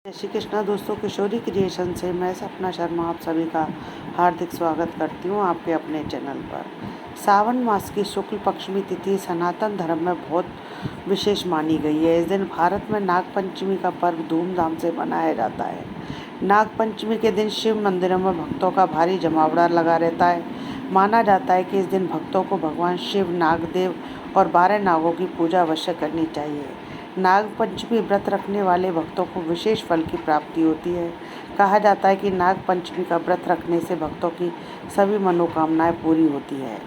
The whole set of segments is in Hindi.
जय श्री कृष्णा दोस्तों, किशोरी क्रिएशन से मैं सपना शर्मा आप सभी का हार्दिक स्वागत करती हूँ आपके अपने चैनल पर। सावन मास की शुक्ल पक्षमी तिथि सनातन धर्म में बहुत विशेष मानी गई है। इस दिन भारत में नाग पंचमी का पर्व धूमधाम से मनाया जाता है। नाग पंचमी के दिन शिव मंदिरों में भक्तों का भारी जमावड़ा लगा रहता है। माना जाता है कि इस दिन भक्तों को भगवान शिव, नागदेव और 12 नागों की पूजा अवश्य करनी चाहिए। नाग पंचमी व्रत रखने वाले भक्तों को विशेष फल की प्राप्ति होती है। कहा जाता है कि नाग पंचमी का व्रत रखने से भक्तों की सभी मनोकामनाएं पूरी होती है।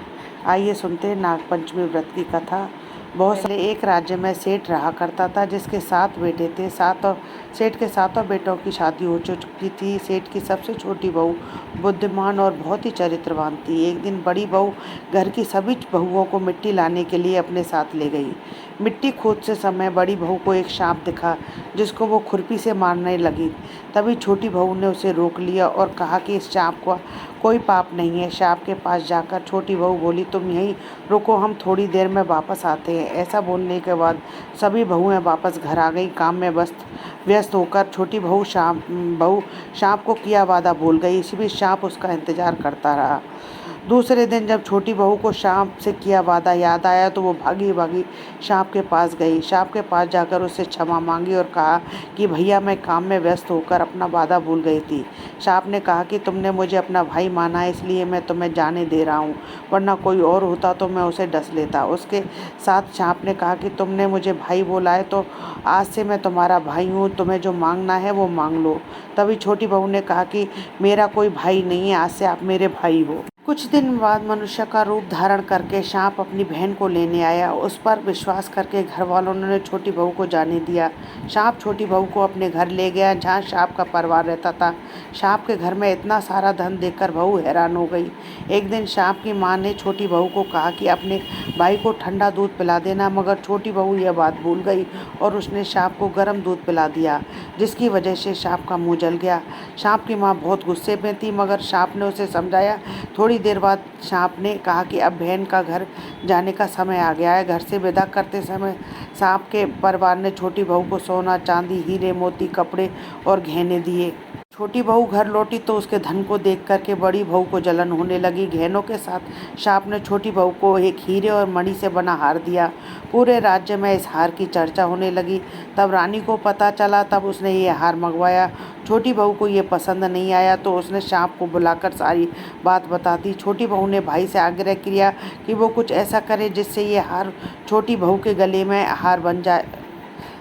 आइए सुनते हैं नाग पंचमी व्रत की कथा। बहुत सारे एक राज्य में सेठ रहा करता था जिसके 7 बेटे थे। सेठ के 7 बेटों की शादी हो चुकी थी। सेठ की सबसे छोटी बहू बुद्धिमान और बहुत ही चरित्रवान थी। एक दिन बड़ी बहू घर की सभी बहुओं को मिट्टी लाने के लिए अपने साथ ले गई। मिट्टी खोदते समय बड़ी बहू को एक सांप दिखा जिसको वो खुरपी से मारने लगी। तभी छोटी बहू ने उसे रोक लिया और कहा कि इस सांप का कोई पाप नहीं है। सांप के पास जाकर छोटी बहू बोली, तुम यहीं रुको, हम थोड़ी देर में वापस आते हैं। ऐसा बोलने के बाद सभी बहुएं वापस घर आ गई। काम में व्यस्त होकर छोटी बहू सांप को किया वादा भूल गई। इसी बीच सांप उसका इंतजार करता रहा। दूसरे दिन जब छोटी बहू को सांप से किया वादा याद आया तो वो भागी भागी सांप के पास गई। सांप के पास जाकर उससे क्षमा मांगी और कहा कि भैया, मैं काम में व्यस्त होकर अपना वादा भूल गई थी। सांप ने कहा कि तुमने मुझे अपना भाई माना है, इसलिए मैं तुम्हें जाने दे रहा हूँ, वरना कोई और होता तो मैं उसे डस लेता। उसके साथ सांप ने कहा कि तुमने मुझे भाई बोला है तो आज से मैं तुम्हारा भाई हूँ, तुम्हें जो मांगना है वो मांग लो। तभी छोटी बहू ने कहा कि मेरा कोई भाई नहीं है, आज से आप मेरे भाई हो। कुछ दिन बाद मनुष्य का रूप धारण करके सांप अपनी बहन को लेने आया। उस पर विश्वास करके घर वालों ने छोटी बहू को जाने दिया। सांप छोटी बहू को अपने घर ले गया जहाँ सांप का परिवार रहता था। सांप के घर में इतना सारा धन देखकर बहू हैरान हो गई। एक दिन सांप की माँ ने छोटी बहू को कहा कि अपने भाई को ठंडा दूध पिला देना, मगर छोटी बहू यह बात भूल गई और उसने सांप को गर्म दूध पिला दिया, जिसकी वजह से सांप का मुँह जल गया। सांप की माँ बहुत गुस्से में थी, मगर सांप ने उसे समझाया। थोड़ी देर बाद सांप ने कहा कि अब बहन का घर जाने का समय आ गया है। घर से विदा करते समय सांप के परिवार ने छोटी बहू को सोना, चांदी, हीरे, मोती, कपड़े और गहने दिए। छोटी बहू घर लौटी तो उसके धन को देख करके बड़ी बहू को जलन होने लगी। गहनों के साथ सांप ने छोटी बहू को एक हीरे और मणि से बना हार दिया। पूरे राज्य में इस हार की चर्चा होने लगी। तब रानी को पता चला, तब उसने ये हार मंगवाया। छोटी बहू को ये पसंद नहीं आया तो उसने सांप को बुलाकर सारी बात बता दी। छोटी बहू ने भाई से आग्रह किया कि वो कुछ ऐसा करे जिससे ये हार छोटी बहू के गले में हार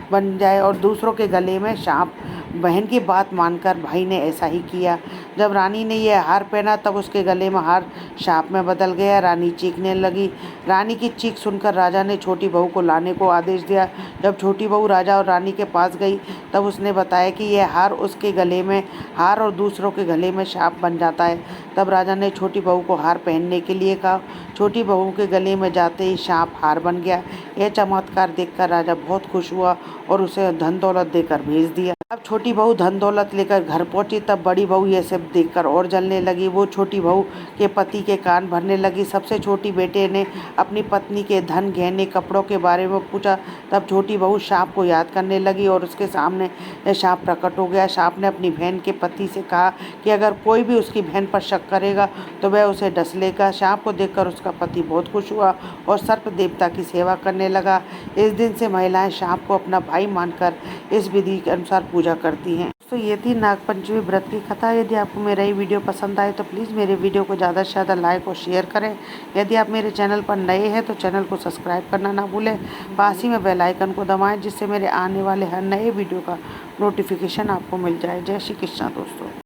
बन जाए और दूसरों के गले में सांप। बहन की बात मानकर भाई ने ऐसा ही किया। जब रानी ने यह हार पहना तब उसके गले में हार सांप में बदल गया। रानी चीखने लगी। रानी की चीख सुनकर राजा ने छोटी बहू को लाने को आदेश दिया। जब छोटी बहू राजा और रानी के पास गई तब उसने बताया कि यह हार उसके गले में हार और दूसरों के गले में सांप बन जाता है। तब राजा ने छोटी बहू को हार पहनने के लिए कहा। छोटी बहू के गले में जाते ही सांप हार बन गया। यह चमत्कार देखकर राजा बहुत खुश हुआ और उसे धन दौलत देकर भेज दिया। अब छोटी बहू धन दौलत लेकर घर पहुंची तब बड़ी बहू ये सब देखकर और जलने लगी। वो छोटी बहू के पति के कान भरने लगी। सबसे छोटी बेटे ने अपनी पत्नी के धन, गहने, कपड़ों के बारे में पूछा। तब छोटी बहू सांप को याद करने लगी और उसके सामने सांप प्रकट हो गया। सांप ने अपनी बहन के पति से कहा कि अगर कोई भी उसकी बहन पर शक करेगा तो वह उसे डस लेगा। सांप को देखकर उसका पति बहुत खुश हुआ और सर्प देवता की सेवा करने लगा। इस दिन से महिलाएं सांप को अपना भाई मानकर इस विधि के अनुसार पूजा करती हैं। तो ये थी नागपंचमी व्रत की कथा। यदि आपको मेरा ये वीडियो पसंद आए तो प्लीज़ मेरे वीडियो को ज़्यादा से ज़्यादा लाइक और शेयर करें। यदि आप मेरे चैनल पर नए हैं तो चैनल को सब्सक्राइब करना ना भूलें। पास ही में बेल आइकन को दबाएं जिससे मेरे आने वाले हर नए वीडियो का नोटिफिकेशन आपको मिल जाए। जय श्री कृष्णा दोस्तों।